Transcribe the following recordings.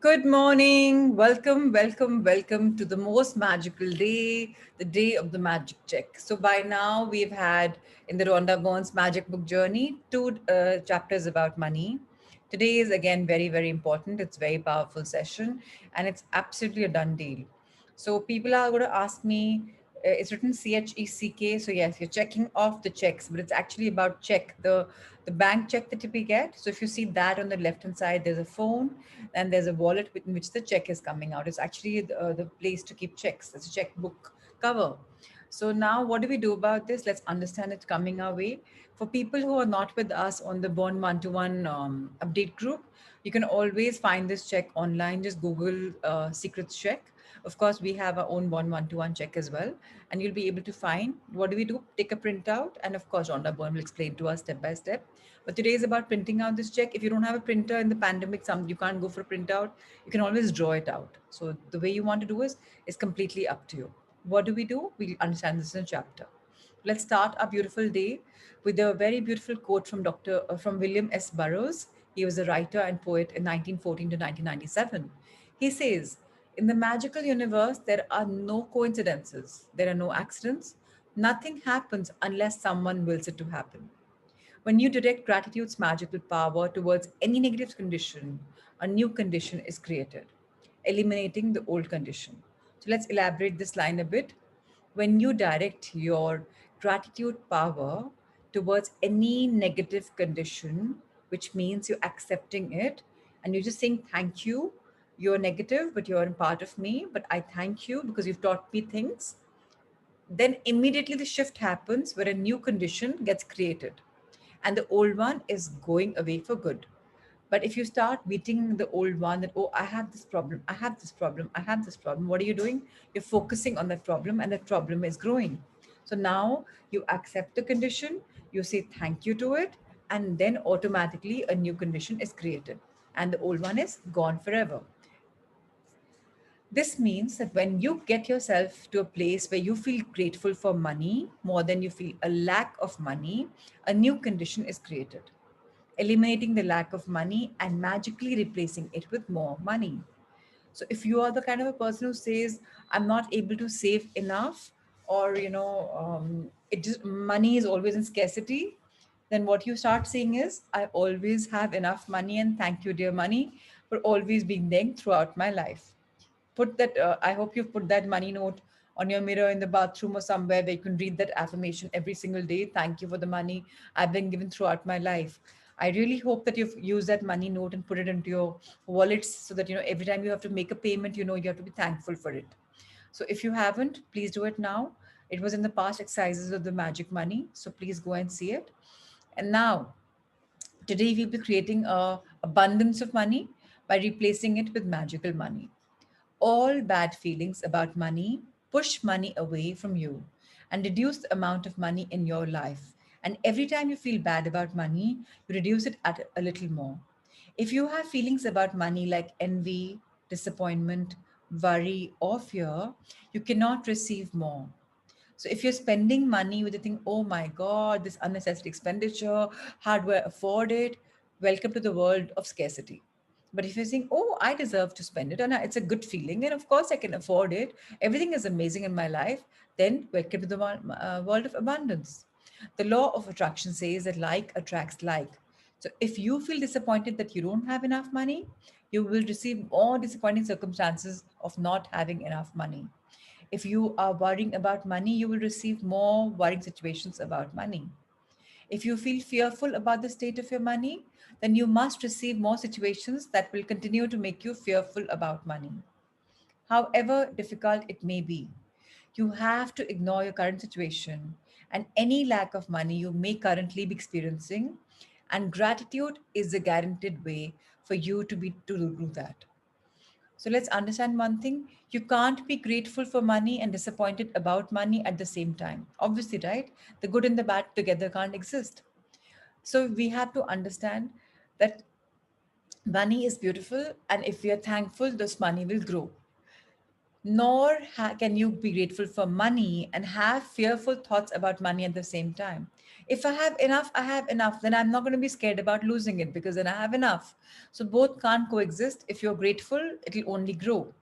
Good morning. Welcome, welcome, welcome to the most magical day, the day of the magic check. So, by now, we've had in the Rhonda Byrne's magic book journey two chapters about money. Today is again very, very important. It's a very powerful session and it's absolutely a done deal. So, people are going to ask me, it's written CHECK. So, yes, you're checking off the checks, but it's actually about check, the bank check that we get. So, if you see that on the left hand side, there's a phone and there's a wallet in which the check is coming out. It's actually the place to keep checks. It's a checkbook cover. So now what do we do about this? Let's understand it coming our way. For people who are not with us on the Bond one-to-one update group, you can always find this check online. Just Google secrets check. Of course, we have our own Bond one-to-one check as well. And you'll be able to find what do we do? Take a printout. And of course, Rhonda Byrne will explain to us step by step. But today is about printing out this check. If you don't have a printer in the pandemic, you can't go for a printout. You can always draw it out. So the way you want to do is completely up to you. What do? We'll understand this in a chapter. Let's start our beautiful day with a very beautiful quote from from William S. Burroughs. He was a writer and poet in 1914 to 1997. He says, "In the magical universe, there are no coincidences. There are no accidents. Nothing happens unless someone wills it to happen. When you direct gratitude's magical power towards any negative condition, a new condition is created, eliminating the old condition." So let's elaborate this line a bit. When you direct your gratitude power towards any negative condition, which means you're accepting it and you're just saying, "Thank you. You're negative, but you're a part of me. But I thank you because you've taught me things." Then immediately the shift happens where a new condition gets created and the old one is going away for good. But if you start beating the old one that, "Oh, I have this problem, I have this problem, I have this problem," what are you doing? You're focusing on that problem and that problem is growing. So now you accept the condition, you say thank you to it, and then automatically a new condition is created and the old one is gone forever. This means that when you get yourself to a place where you feel grateful for money more than you feel a lack of money, a new condition is created, eliminating the lack of money and magically replacing it with more money. So if you are the kind of a person who says, "I'm not able to save enough," or it just money is always in scarcity, then what you start saying is, "I always have enough money and thank you, dear money, for always being there throughout my life." Put that, I hope you've put that money note on your mirror in the bathroom or somewhere where you can read that affirmation every single day. "Thank you for the money I've been given throughout my life." I really hope that you've used that money note and put it into your wallets so that, every time you have to make a payment, you have to be thankful for it. So if you haven't, please do it now. It was in the past exercises of the magic money. So please go and see it. And now, today we'll be creating a abundance of money by replacing it with magical money. All bad feelings about money push money away from you and reduce the amount of money in your life. And every time you feel bad about money, you reduce it at a little more. If you have feelings about money like envy, disappointment, worry, or fear, you cannot receive more. So if you're spending money with the thing, "Oh my God, this unnecessary expenditure, how do I afford it?" Welcome to the world of scarcity. But if you're saying, "Oh, I deserve to spend it and it's a good feeling, and of course I can afford it, everything is amazing in my life," then welcome to the world of abundance. The law of attraction says that like attracts like. So if you feel disappointed that you don't have enough money, you will receive more disappointing circumstances of not having enough money. If you are worrying about money, you will receive more worrying situations about money. If you feel fearful about the state of your money, then you must receive more situations that will continue to make you fearful about money. However difficult it may be, you have to ignore your current situation and any lack of money you may currently be experiencing. And gratitude is a guaranteed way for you to do that. So let's understand one thing. You can't be grateful for money and disappointed about money at the same time. Obviously, right? The good and the bad together can't exist. So we have to understand that money is beautiful, and if we are thankful, this money will grow. nor can you be grateful for money and have fearful thoughts about money at the same time. If I have enough, then I'm not going to be scared about losing it because then I have enough. So both can't coexist. If you're grateful, it'll only grow.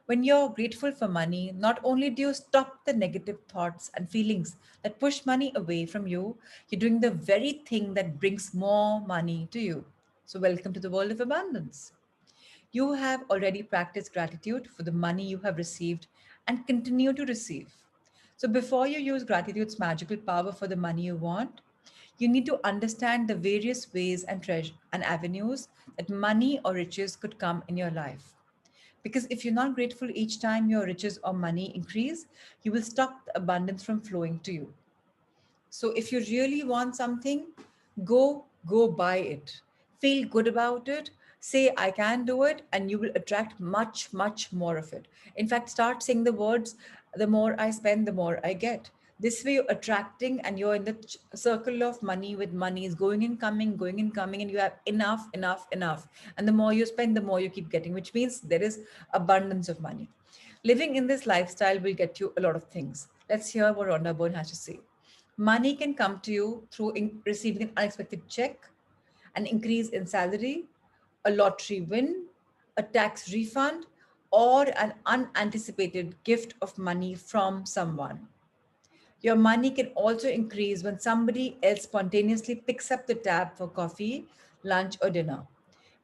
When you're grateful for money, not only do you stop the negative thoughts and feelings that push money away from you, you're doing the very thing that brings more money to you. So, welcome to the world of abundance. You have already practiced gratitude for the money you have received and continue to receive. So, before you use gratitude's magical power for the money you want, you need to understand the various ways and treasure and avenues that money or riches could come in your life. Because if you're not grateful each time your riches or money increase, you will stop the abundance from flowing to you. So if you really want something, go buy it. Feel good about it. Say I can do it and you will attract much more of it. In fact, start saying the words, the more I spend, the more I get. This way you're attracting and you're in the circle of money with money is going in, coming, and you have enough. And the more you spend, the more you keep getting, which means there is abundance of money. Living in this lifestyle will get you a lot of things. Let's hear what Rhonda Byrne has to say. Money can come to you through receiving an unexpected check, an increase in salary, a lottery win, a tax refund, or an unanticipated gift of money from someone. Your money can also increase when somebody else spontaneously picks up the tab for coffee, lunch, or dinner.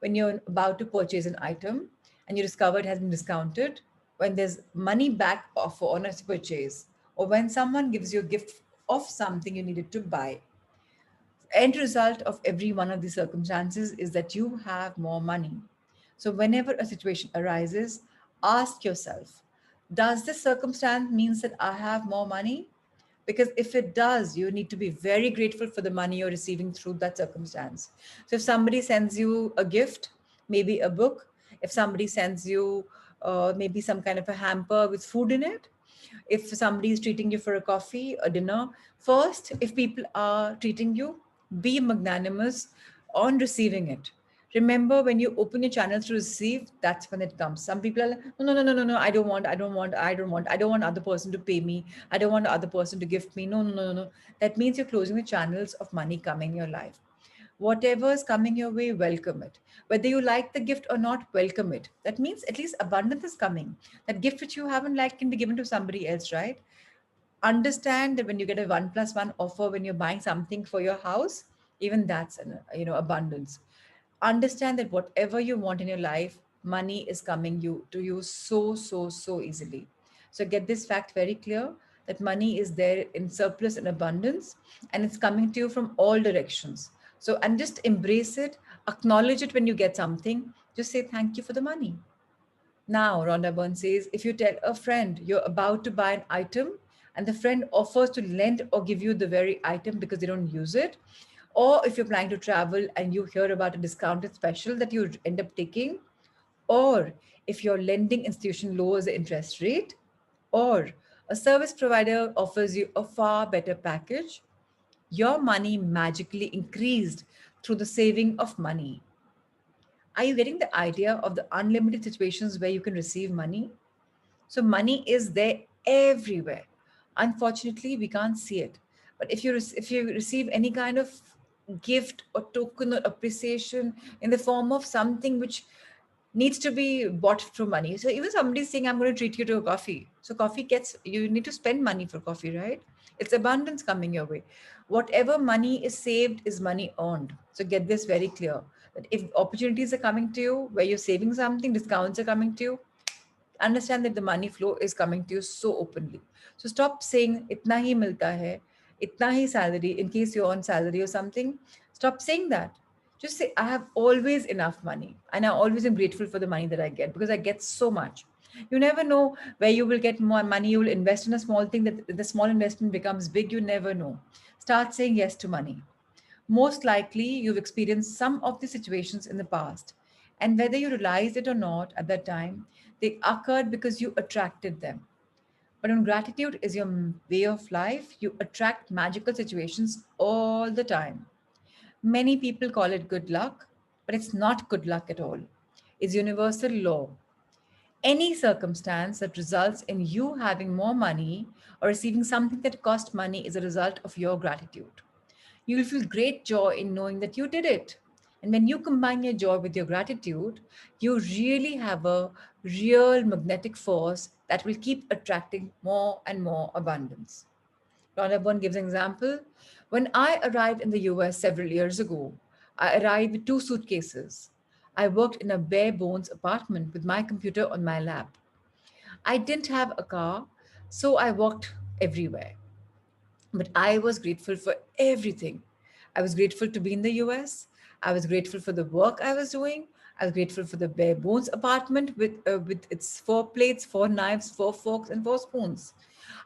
When you're about to purchase an item and you discover it has been discounted, when there's money back offer on a purchase, or when someone gives you a gift of something you needed to buy. End result of every one of these circumstances is that you have more money. So whenever a situation arises, ask yourself, does this circumstance means that I have more money? Because if it does, you need to be very grateful for the money you're receiving through that circumstance. So if somebody sends you a gift, maybe a book, if somebody sends you maybe some kind of a hamper with food in it, if somebody is treating you for a coffee, a dinner, first, if people are treating you, be magnanimous on receiving it. Remember, when you open your channels to receive, that's when it comes. Some people are like, no, I don't want other person to pay me. I don't want the other person to gift me. No. That means you're closing the channels of money coming in your life. Whatever is coming your way, welcome it. Whether you like the gift or not, welcome it. That means at least abundance is coming. That gift which you haven't liked can be given to somebody else, right? Understand that when you get a 1+1 offer when you're buying something for your house, even that's an abundance. Understand that whatever you want in your life, money is coming you to you so easily. So get this fact very clear, that money is there in surplus and abundance, and it's coming to you from all directions. So, and just embrace it, acknowledge it when you get something, just say thank you for the money. Now, Rhonda Byrne says, if you tell a friend you're about to buy an item and the friend offers to lend or give you the very item because they don't use it, or if you're planning to travel and you hear about a discounted special that you end up taking, or if your lending institution lowers the interest rate, or a service provider offers you a far better package, your money magically increased through the saving of money. Are you getting the idea of the unlimited situations where you can receive money? So money is there everywhere. Unfortunately, we can't see it. But if you receive any kind of gift or token or appreciation in the form of something which needs to be bought through money. So even somebody saying, I'm going to treat you to a coffee. So coffee gets, you need to spend money for coffee, right? It's abundance coming your way. Whatever money is saved is money earned. So get this very clear, that if opportunities are coming to you where you're saving something, discounts are coming to you, understand that the money flow is coming to you so openly. So stop saying itna hi milta hai, itna hi salary in case you're on salary or something. Stop saying that. Just say I have always enough money and I always am grateful for the money that I get because I get so much. You never know where you will get more money. You will invest in a small thing that the small investment becomes big. You never know. Start saying yes to money. Most likely, you've experienced some of the situations in the past. And whether you realized it or not at that time, they occurred because you attracted them. But when gratitude is your way of life, you attract magical situations all the time. Many people call it good luck, but it's not good luck at all. It's universal law. Any circumstance that results in you having more money or receiving something that cost money is a result of your gratitude. You will feel great joy in knowing that you did it. And when you combine your joy with your gratitude, you really have a real magnetic force that will keep attracting more and more abundance. Rhonda Byrne gives an example. When I arrived in the US several years ago, I arrived with two suitcases. I worked in a bare bones apartment with my computer on my lap. I didn't have a car, so I walked everywhere. But I was grateful for everything. I was grateful to be in the US. I was grateful for the work I was doing. I was grateful for the bare bones apartment with its four plates, four knives, four forks, and four spoons.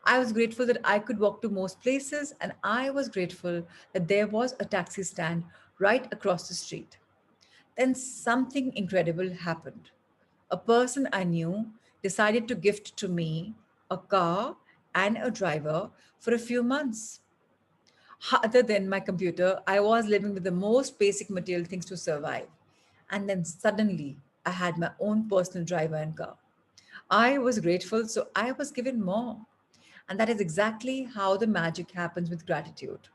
I was grateful that I could walk to most places, and I was grateful that there was a taxi stand right across the street. Then something incredible happened. A person I knew decided to gift to me a car and a driver for a few months. Other than my computer, I was living with the most basic material things to survive. And then suddenly, I had my own personal driver and car. I was grateful, so I was given more. And that is exactly how the magic happens with gratitude.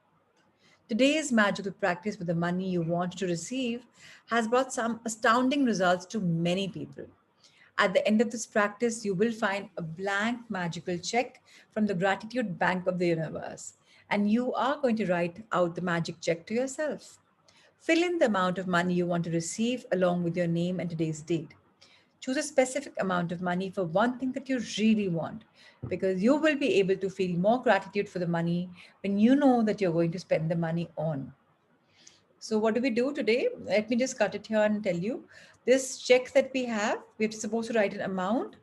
Today's magical practice with the money you want to receive has brought some astounding results to many people. At the end of this practice, you will find a blank magical check from the gratitude bank of the universe, and you are going to write out the magic check to yourself. Fill in the amount of money you want to receive along with your name and today's date. Choose a specific amount of money for one thing that you really want because you will be able to feel more gratitude for the money when you know that you're going to spend the money on. So what do we do today? Let me just cut it here and tell you. This check that we have, we're supposed to write an amount.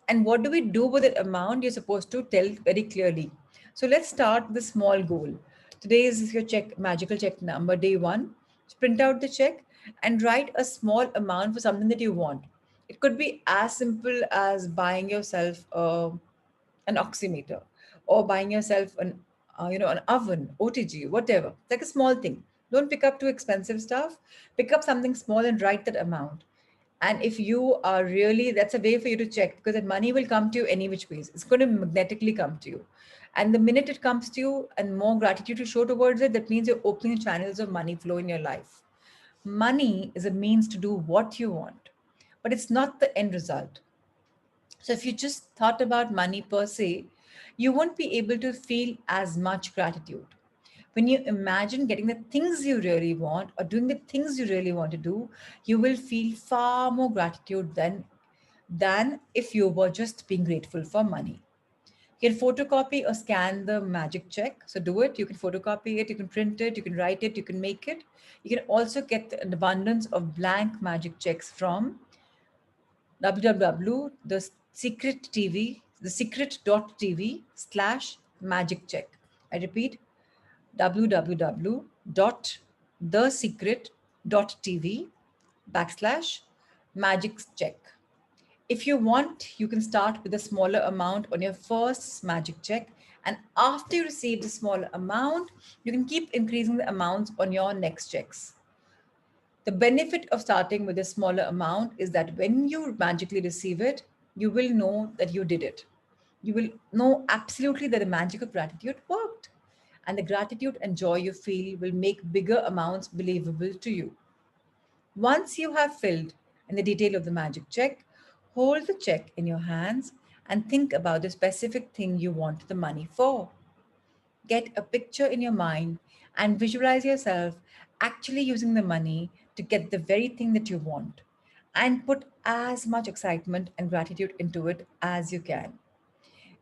And what do we do with that amount? You're supposed to tell very clearly. So let's start with a small goal. Today is your check, magical check number, day one. Print out the check and write a small amount for something that you want. It could be as simple as buying yourself an oximeter or buying yourself an oven, OTG, whatever, like a small thing. Don't pick up too expensive stuff. Pick up something small and write that amount. And if you are really, that's a way for you to check because that money will come to you any which ways. It's going to magnetically come to you. And the minute it comes to you and more gratitude to show towards it, that means you're opening channels of money flow in your life. Money is a means to do what you want, but it's not the end result. So if you just thought about money per se, you won't be able to feel as much gratitude. When you imagine getting the things you really want or doing the things you really want to do, you will feel far more gratitude than if you were just being grateful for money. You can photocopy or scan the magic check. So do it. You can photocopy it, you can print it, you can write it, you can make it. You can also get an abundance of blank magic checks from www.thesecret.tv, thesecret.tv/magic check. I repeat, www.thesecret.tv/magic check. If you want, you can start with a smaller amount on your first magic check. And after you receive the smaller amount, you can keep increasing the amounts on your next checks. The benefit of starting with a smaller amount is that when you magically receive it, you will know that you did it. You will know absolutely that the magic of gratitude worked. And the gratitude and joy you feel will make bigger amounts believable to you. Once you have filled in the detail of the magic check, hold the check in your hands and think about the specific thing you want the money for. Get a picture in your mind and visualize yourself actually using the money to get the very thing that you want and put as much excitement and gratitude into it as you can.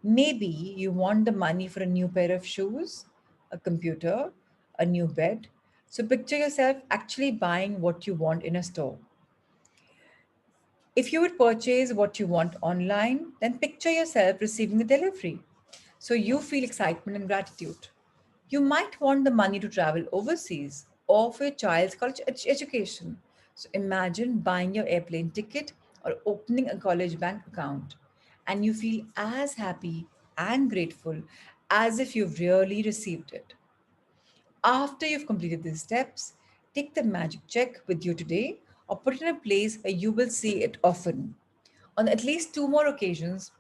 Maybe you want the money for a new pair of shoes, a computer, a new bed. So picture yourself actually buying what you want in a store. If you would purchase what you want online, then picture yourself receiving the delivery. So you feel excitement and gratitude. You might want the money to travel overseas or for your child's college education. So imagine buying your airplane ticket or opening a college bank account, and you feel as happy and grateful as if you've really received it. After you've completed these steps, take the magic check with you today or put it in a place where you will see it often. On at least two more occasions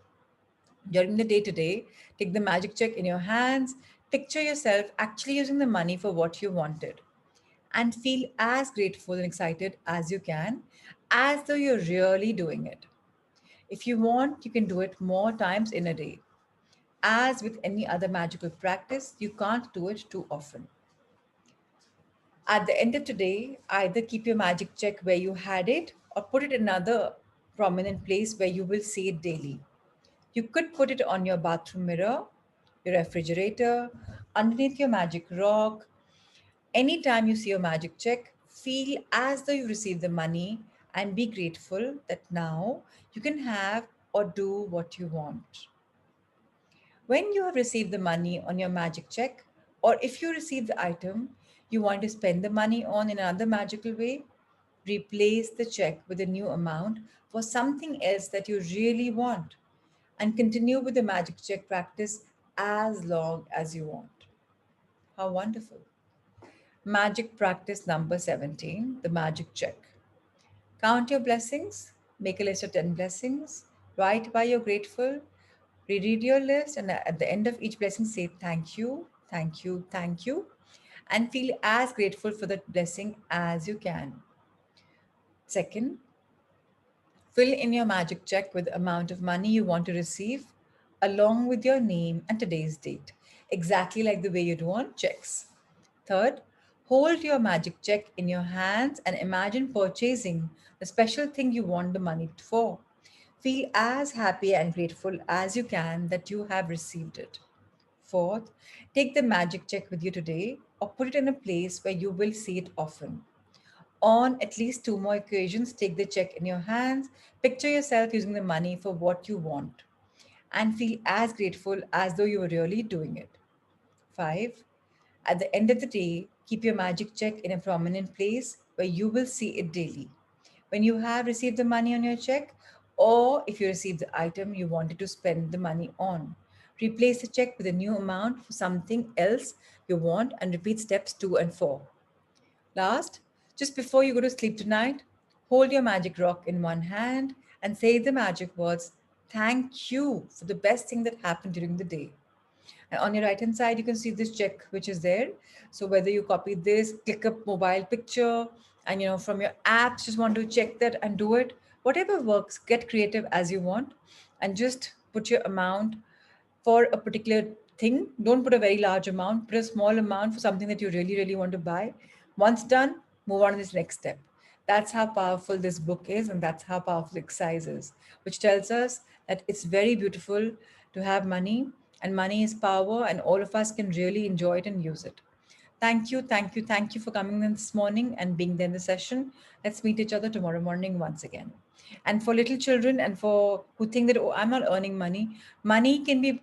during the day today, take the magic check in your hands, picture yourself actually using the money for what you wanted, and feel as grateful and excited as you can, as though you're really doing it. If you want, you can do it more times in a day. As with any other magical practice, you can't do it too often. At the end of today, either keep your magic check where you had it or put it in another prominent place where you will see it daily. You could put it on your bathroom mirror, your refrigerator, underneath your magic rock. Anytime you see your magic check, feel as though you received the money and be grateful that now you can have or do what you want. When you have received the money on your magic check, or if you receive the item you want to spend the money on in another magical way, replace the check with a new amount for something else that you really want and continue with the magic check practice as long as you want. How wonderful! Magic practice number 17, the magic check. Count your blessings, make a list of 10 blessings, write why you're grateful, reread your list, and at the end of each blessing, say thank you, thank you, thank you, and feel as grateful for that blessing as you can. Second, fill in your magic check with the amount of money you want to receive, along with your name and today's date, exactly like the way you do on checks. Third, hold your magic check in your hands and imagine purchasing the special thing you want the money for. Feel as happy and grateful as you can that you have received it. Fourth, take the magic check with you today or put it in a place where you will see it often. On at least two more occasions, take the check in your hands, picture yourself using the money for what you want, and feel as grateful as though you were really doing it. 5. At the end of the day, keep your magic check in a prominent place where you will see it daily. When you have received the money on your check, or if you receive the item you wanted to spend the money on, replace the check with a new amount for something else you want and repeat steps 2 and 4. Last, just before you go to sleep tonight, hold your magic rock in one hand and say the magic words, "Thank you for the best thing that happened during the day." And on your right hand side, you can see this check which is there. So whether you copy this, click a mobile picture, and from your apps, just want to check that and do it. Whatever works, get creative as you want, and just put your amount for a particular thing. Don't put a very large amount, put a small amount for something that you really, really want to buy. Once done, move on to this next step. That's how powerful this book is, and that's how powerful exercise is, which tells us that it's very beautiful to have money, and money is power, and all of us can really enjoy it and use it. Thank you, thank you, thank you for coming in this morning and being there in the session. Let's meet each other tomorrow morning once again. And for little children and for who think that, oh, I'm not earning money, money can be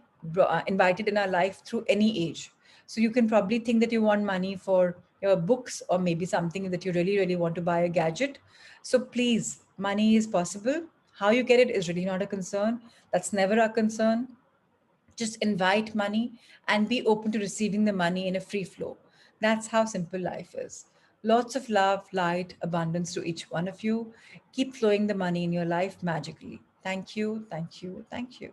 invited in our life through any age. So you can probably think that you want money for your books or maybe something that you really, really want to buy a gadget. So please, money is possible. How you get it is really not a concern. That's never a concern. Just invite money and be open to receiving the money in a free flow. That's how simple life is. Lots of love, light, abundance to each one of you. Keep flowing the money in your life magically. Thank you, thank you, thank you.